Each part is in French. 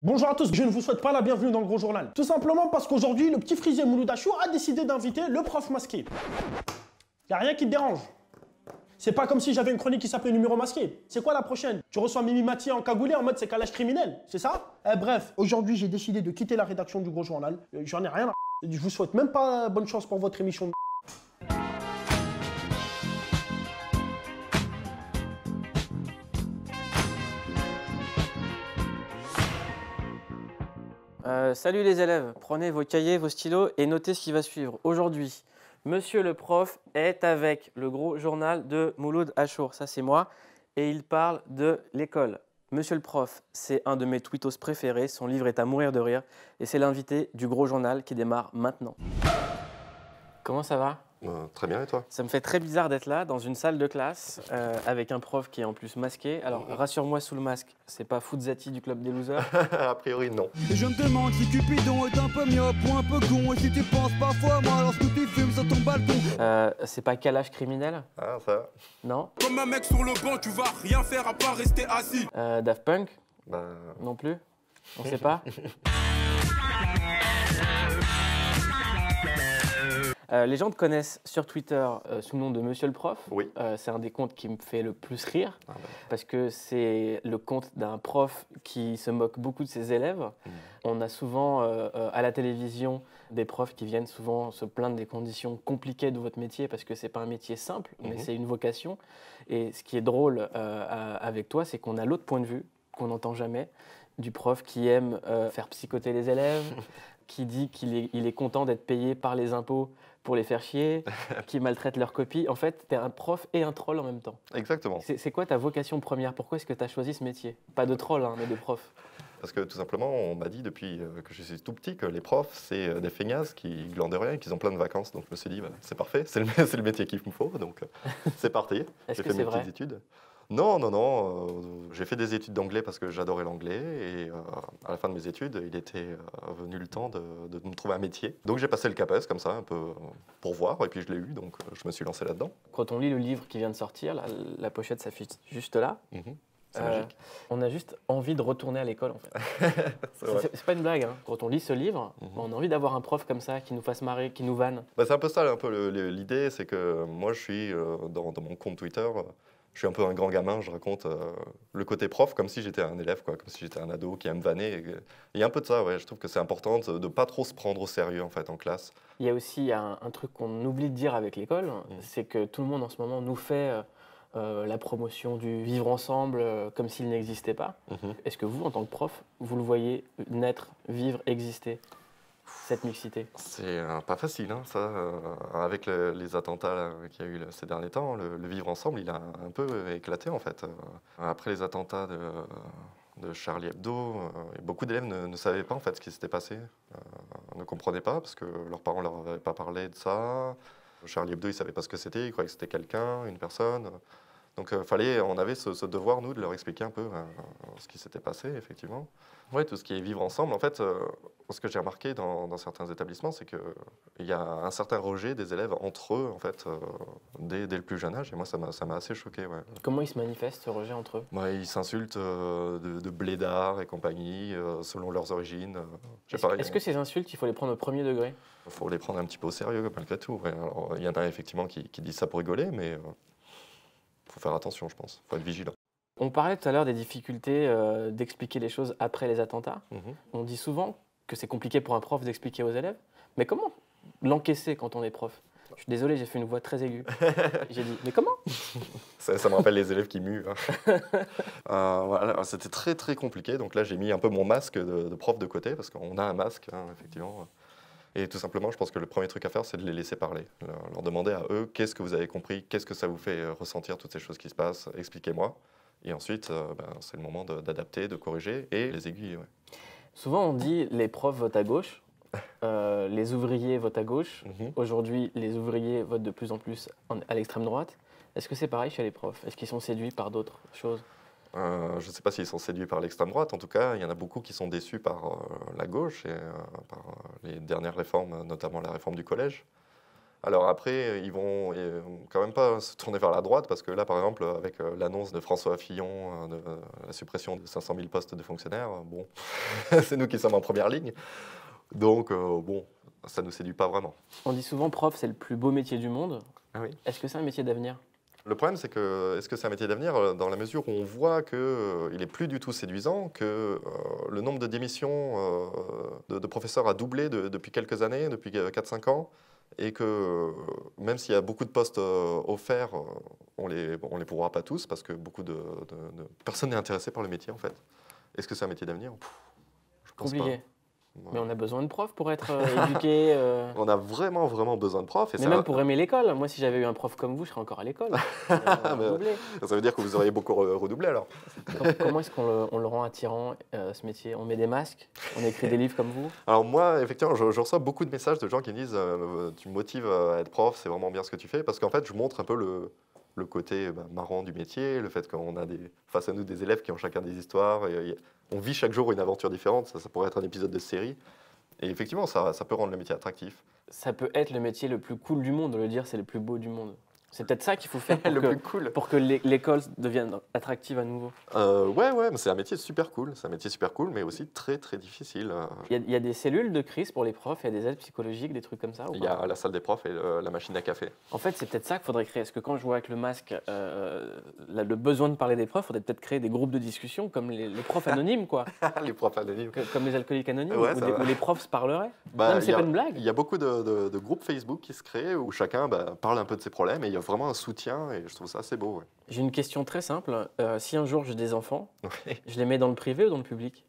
Bonjour à tous, je ne vous souhaite pas la bienvenue dans le Gros Journal. Tout simplement parce qu'aujourd'hui, le petit frisier Mouloud Achour a décidé d'inviter le prof masqué. Y a rien qui te dérange. C'est pas comme si j'avais une chronique qui s'appelait Numéro masqué. C'est quoi la prochaine? Tu reçois Mimi Mati en cagoulé en mode c'est calage criminel, c'est ça? Bref, aujourd'hui j'ai décidé de quitter la rédaction du Gros Journal. J'en ai rien à... Je vous souhaite même pas bonne chance pour votre émission. Salut les élèves, prenez vos cahiers, vos stylos et notez ce qui va suivre. Aujourd'hui, monsieur le prof est avec le Gros Journal de Mouloud Achour, ça c'est moi, et il parle de l'école. Monsieur le prof, c'est un de mes tweetos préférés, son livre est à mourir de rire, et c'est l'invité du Gros Journal qui démarre maintenant. Comment ça va ? Très bien, et toi? Ça me fait très bizarre d'être là, dans une salle de classe, avec un prof qui est en plus masqué. Alors, rassure-moi sous le masque, c'est pas Foudzati du Club des Losers? A priori, non. Et je me demande si Cupidon est un peu myope ou un peu con. Et si tu penses parfois à moi lorsque tu fumes sur ton balcon. C'est pas calage criminel? Ah, ça? Non. Comme un mec sur le banc, tu vas rien faire à part rester assis. Daft Punk? Bah... Non plus? On sait pas? Les gens te connaissent sur Twitter sous le nom de Monsieur le Prof. Oui. C'est un des comptes qui me fait le plus rire Ah bah. parce que c'est le compte d'un prof qui se moque beaucoup de ses élèves. On a souvent à la télévision des profs qui viennent souvent se plaindre des conditions compliquées de votre métier parce que c'est pas un métier simple, mais c'est une vocation. Et ce qui est drôle avec toi, c'est qu'on a l'autre point de vue qu'on n'entend jamais du prof qui aime faire psychoter les élèves, qui dit qu'il est content d'être payé par les impôts pour les faire chier, qui maltraitent leurs copies. En fait, tu es un prof et un troll en même temps. Exactement. C'est quoi ta vocation première? Pourquoi est-ce que tu as choisi ce métier? Pas de troll, hein, mais de prof. Parce que tout simplement, on m'a dit depuis que je suis tout petit que les profs, c'est des feignasses qui glandent rien et qui ont plein de vacances. Donc je me suis dit, bah, c'est parfait, c'est le métier qu'il me faut. Donc c'est parti. Est-ce J'ai que fait c'est mes vrai? petites études. Non, non, non. J'ai fait des études d'anglais parce que j'adorais l'anglais. Et à la fin de mes études, il était venu le temps de me trouver un métier. Donc j'ai passé le CAPES comme ça, un peu pour voir. Et puis je l'ai eu, donc je me suis lancé là-dedans. Quand on lit le livre qui vient de sortir, la pochette s'affiche juste là. C'est magique. On a juste envie de retourner à l'école en fait. C'est pas une blague, hein. Quand on lit ce livre, on a envie d'avoir un prof comme ça qui nous fasse marrer, qui nous vanne. Bah, c'est un peu ça, un peu l'idée, c'est que moi je suis dans mon compte Twitter, je suis un peu un grand gamin, je raconte le côté prof comme si j'étais un élève, quoi, comme si j'étais un ado qui aime vanner. Il y a un peu de ça, ouais. Je trouve que c'est important de ne pas trop se prendre au sérieux en fait en classe. Il y a aussi un truc qu'on oublie de dire avec l'école, c'est que tout le monde en ce moment nous fait la promotion du vivre ensemble comme s'il n'existait pas. Est-ce que vous, en tant que prof, vous le voyez naître, vivre, exister, cette mixité? C'est pas facile, hein, ça. Avec les attentats qu'il y a eu ces derniers temps, le vivre ensemble, il a un peu éclaté en fait. Après les attentats de Charlie Hebdo, beaucoup d'élèves ne savaient pas en fait ce qui s'était passé, ne comprenaient pas parce que leurs parents leur avaient pas parlé de ça. Charlie Hebdo, ils savaient pas ce que c'était, ils croyaient que c'était quelqu'un, une personne. Donc on avait ce devoir, nous, de leur expliquer un peu ce qui s'était passé, effectivement. Oui, tout ce qui est vivre ensemble, en fait, ce que j'ai remarqué dans certains établissements, c'est qu'il y a un certain rejet des élèves entre eux, en fait, dès le plus jeune âge. Et moi, ça m'a assez choqué, ouais. Comment ils se manifestent, ce rejet entre eux? Ouais, ils s'insultent de blédards et compagnie, selon leurs origines. Est-ce que ces insultes, il faut les prendre au premier degré? Il faut les prendre un petit peu au sérieux, malgré tout. Ouais. Alors, il y en a effectivement qui disent ça pour rigoler, mais faut faire attention, je pense. Faut être vigilant. On parlait tout à l'heure des difficultés d'expliquer les choses après les attentats. On dit souvent que c'est compliqué pour un prof d'expliquer aux élèves, mais comment l'encaisser quand on est prof? Je suis désolé, j'ai fait une voix très aiguë. J'ai dit, mais comment? Ça me rappelle les élèves qui muent. Voilà, c'était très très compliqué, donc là j'ai mis un peu mon masque de prof de côté, parce qu'on a un masque, hein, effectivement. Et tout simplement, je pense que le premier truc à faire, c'est de les laisser parler. Leur demander à eux, qu'est-ce que vous avez compris, qu'est-ce que ça vous fait ressentir, toutes ces choses qui se passent, expliquez-moi. Et ensuite, c'est le moment d'adapter, de corriger et les aiguilles. Ouais. Souvent, on dit les profs votent à gauche, les ouvriers votent à gauche. Aujourd'hui, les ouvriers votent de plus en plus à l'extrême droite. Est-ce que c'est pareil chez les profs? Est-ce qu'ils sont séduits par d'autres choses? Je ne sais pas s'ils sont séduits par l'extrême droite. En tout cas, il y en a beaucoup qui sont déçus par la gauche et par les dernières réformes, notamment la réforme du collège. Alors après, ils vont quand même pas se tourner vers la droite, parce que là, par exemple, avec l'annonce de François Fillon de la suppression de 500 000 postes de fonctionnaires, bon, c'est nous qui sommes en première ligne. Donc, bon, ça ne nous séduit pas vraiment. On dit souvent prof, c'est le plus beau métier du monde. Ah oui. Est-ce que c'est un métier d'avenir? Le problème, c'est que, est-ce que c'est un métier d'avenir dans la mesure où on voit qu'il n'est plus du tout séduisant, que le nombre de démissions de professeurs a doublé depuis quelques années, depuis 4-5 ans, et que même s'il y a beaucoup de postes offerts, on les pourra pas tous, parce que personne n'est intéressé par le métier, en fait. Est-ce que c'est un métier d'avenir? Je pense Compliqué. pas. Mais on a besoin de profs pour être éduqué. On a vraiment, vraiment besoin de profs. Et mais même pour aimer l'école. Moi, si j'avais eu un prof comme vous, je serais encore à l'école. Ça veut dire que vous auriez beaucoup redoublé alors. Comment est-ce qu'on le rend attirant, ce métier? On met des masques? On écrit des livres comme vous? Alors moi, effectivement, je reçois beaucoup de messages de gens qui me disent tu me motives à être prof, c'est vraiment bien ce que tu fais. Parce qu'en fait, je montre un peu le côté marrant du métier, le fait qu'on a face à nous des élèves qui ont chacun des histoires. On vit chaque jour une aventure différente, ça pourrait être un épisode de série. Et effectivement, ça peut rendre le métier attractif. Ça peut être le métier le plus cool du monde, le dire c'est le plus beau du monde. C'est peut-être ça qu'il faut faire pour que l'école devienne attractive à nouveau. Ouais, mais c'est un métier super cool. C'est un métier super cool, mais aussi très, très difficile. Il y a des cellules de crise pour les profs, il y a des aides psychologiques, des trucs comme ça? Il y a la salle des profs et la machine à café. En fait, c'est peut-être ça qu'il faudrait créer. Parce que quand je vois avec le masque le besoin de parler des profs, il faudrait peut-être créer des groupes de discussion comme les profs anonymes, quoi. Les profs anonymes. Comme les alcooliques anonymes, ouais, où les profs se parleraient. Non, mais c'est pas une blague. Il y a beaucoup de groupes Facebook qui se créent où chacun parle un peu de ses problèmes et il y a vraiment un soutien et je trouve ça assez beau. Ouais. J'ai une question très simple. Si un jour j'ai des enfants, Ouais. je les mets dans le privé ou dans le public?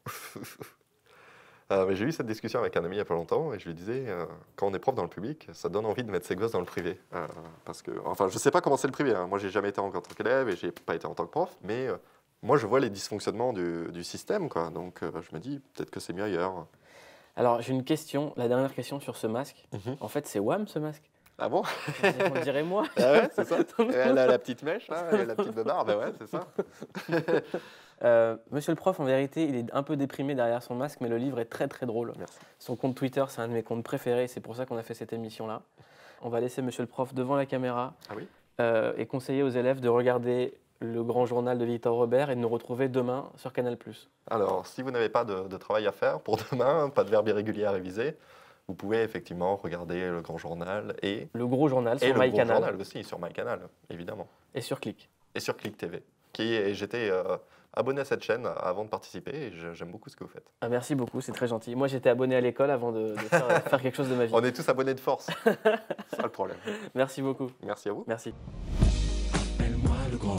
Mais j'ai eu cette discussion avec un ami il n'y a pas longtemps et je lui disais, quand on est prof dans le public, ça donne envie de mettre ses gosses dans le privé. Parce que, enfin, je ne sais pas comment c'est le privé. Hein. Moi, j'ai jamais été en tant qu'élève et je n'ai pas été en tant que prof, mais moi, je vois les dysfonctionnements du système, quoi. Donc, je me dis, peut-être que c'est mieux ailleurs. Alors, j'ai une question, la dernière question sur ce masque. En fait, c'est WAM, ce masque? Ah bon? On dirait moi. Ah ouais, c'est ça. Elle a la petite mèche, là, la petite beubare, ouais, c'est ça. Monsieur le prof, en vérité, il est un peu déprimé derrière son masque, mais le livre est très très drôle. Merci. Son compte Twitter, c'est un de mes comptes préférés, c'est pour ça qu'on a fait cette émission-là. On va laisser monsieur le prof devant la caméra et conseiller aux élèves de regarder le grand journal de Victor Robert et de nous retrouver demain sur Canal+. Alors, si vous n'avez pas de travail à faire pour demain, pas de verbe irrégulier à réviser, vous pouvez effectivement regarder le grand journal et le gros journal sur MyCanal. Et le gros journal aussi sur MyCanal, évidemment. Et sur Click. Et sur Click TV. J'étais abonné à cette chaîne avant de participer et j'aime beaucoup ce que vous faites. Ah, merci beaucoup, c'est très gentil. Moi, j'étais abonné à l'école avant de faire quelque chose de ma vie. On est tous abonnés de force. C'est ça le problème. Merci beaucoup. Merci à vous. Merci. Appelle-moi le gros.